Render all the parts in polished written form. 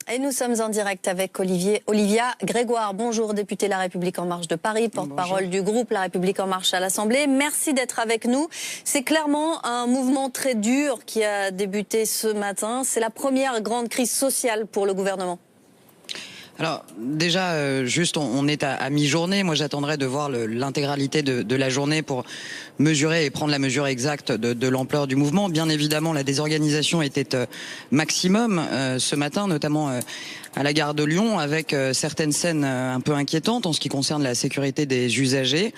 Et nous sommes en direct avec Olivia Grégoire. Bonjour, député La République En Marche de Paris, porte-parole du groupe La République En Marche à l'Assemblée. Merci d'être avec nous. C'est clairement un mouvement très dur qui a débuté ce matin. C'est la première grande crise sociale pour le gouvernement. Alors déjà, juste on est à mi-journée. Moi j'attendrai de voir l'intégralité de la journée pour mesurer et prendre la mesure exacte de l'ampleur du mouvement. Bien évidemment, la désorganisation était maximum ce matin, notamment à la gare de Lyon, avec certaines scènes un peu inquiétantes en ce qui concerne la sécurité des usagers.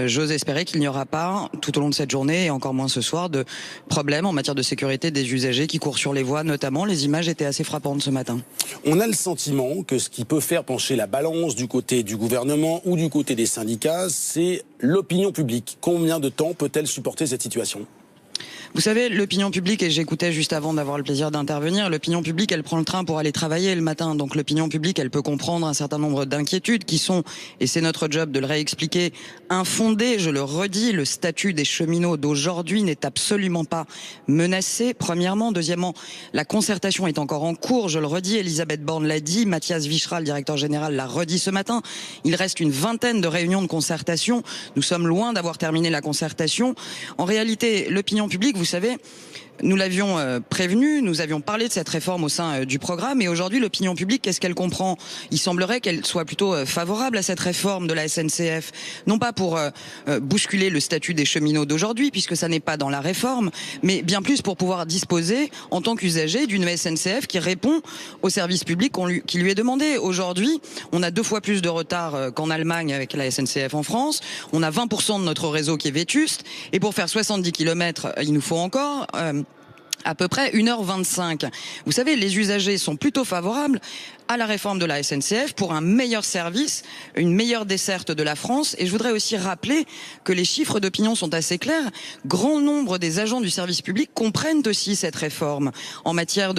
J'ose espérer qu'il n'y aura pas, tout au long de cette journée, et encore moins ce soir, de problèmes en matière de sécurité des usagers qui courent sur les voies notamment. Les images étaient assez frappantes ce matin. On a le sentiment que ce qui peut faire pencher la balance du côté du gouvernement ou du côté des syndicats, c'est l'opinion publique. Combien de temps peut-elle supporter cette situation ? Vous savez, l'opinion publique, et j'écoutais juste avant d'avoir le plaisir d'intervenir, l'opinion publique, elle prend le train pour aller travailler le matin. Donc l'opinion publique, elle peut comprendre un certain nombre d'inquiétudes qui sont, et c'est notre job de le réexpliquer, infondées. Je le redis, le statut des cheminots d'aujourd'hui n'est absolument pas menacé, premièrement. Deuxièmement, la concertation est encore en cours, je le redis, Elisabeth Borne l'a dit, Mathias Vichra, le directeur général, l'a redit ce matin. Il reste une vingtaine de réunions de concertation. Nous sommes loin d'avoir terminé la concertation. En réalité, l'opinion publique, vous savez, nous l'avions prévenu, nous avions parlé de cette réforme au sein du programme, et aujourd'hui l'opinion publique, qu'est-ce qu'elle comprend? Il semblerait qu'elle soit plutôt favorable à cette réforme de la SNCF, non pas pour bousculer le statut des cheminots d'aujourd'hui, puisque ça n'est pas dans la réforme, mais bien plus pour pouvoir disposer, en tant qu'usager, d'une SNCF qui répond au service public qui lui est demandé. Aujourd'hui, on a 2 fois plus de retard qu'en Allemagne avec la SNCF en France, on a 20% de notre réseau qui est vétuste, et pour faire 70 km, il nous faut encore à peu près 1h25. Vous savez, les usagers sont plutôt favorables à la réforme de la SNCF pour un meilleur service, une meilleure desserte de la France. Et je voudrais aussi rappeler que les chiffres d'opinion sont assez clairs. Grand nombre des agents du service public comprennent aussi cette réforme en matière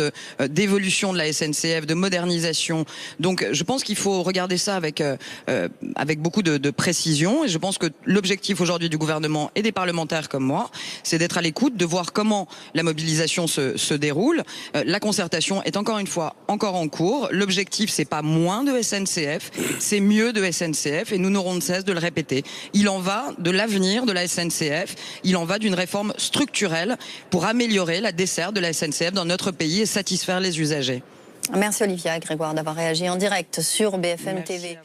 d'évolution de la SNCF, de modernisation. Donc je pense qu'il faut regarder ça avec beaucoup de précision. Et je pense que l'objectif aujourd'hui du gouvernement et des parlementaires comme moi, c'est d'être à l'écoute, de voir comment la mobilisation se déroule. La concertation est encore une fois encore en cours. L'objectif, c'est pas moins de SNCF, c'est mieux de SNCF, et nous n'aurons de cesse de le répéter. Il en va de l'avenir de la SNCF, il en va d'une réforme structurelle pour améliorer la desserte de la SNCF dans notre pays et satisfaire les usagers. Merci Olivia Grégoire d'avoir réagi en direct sur BFM TV.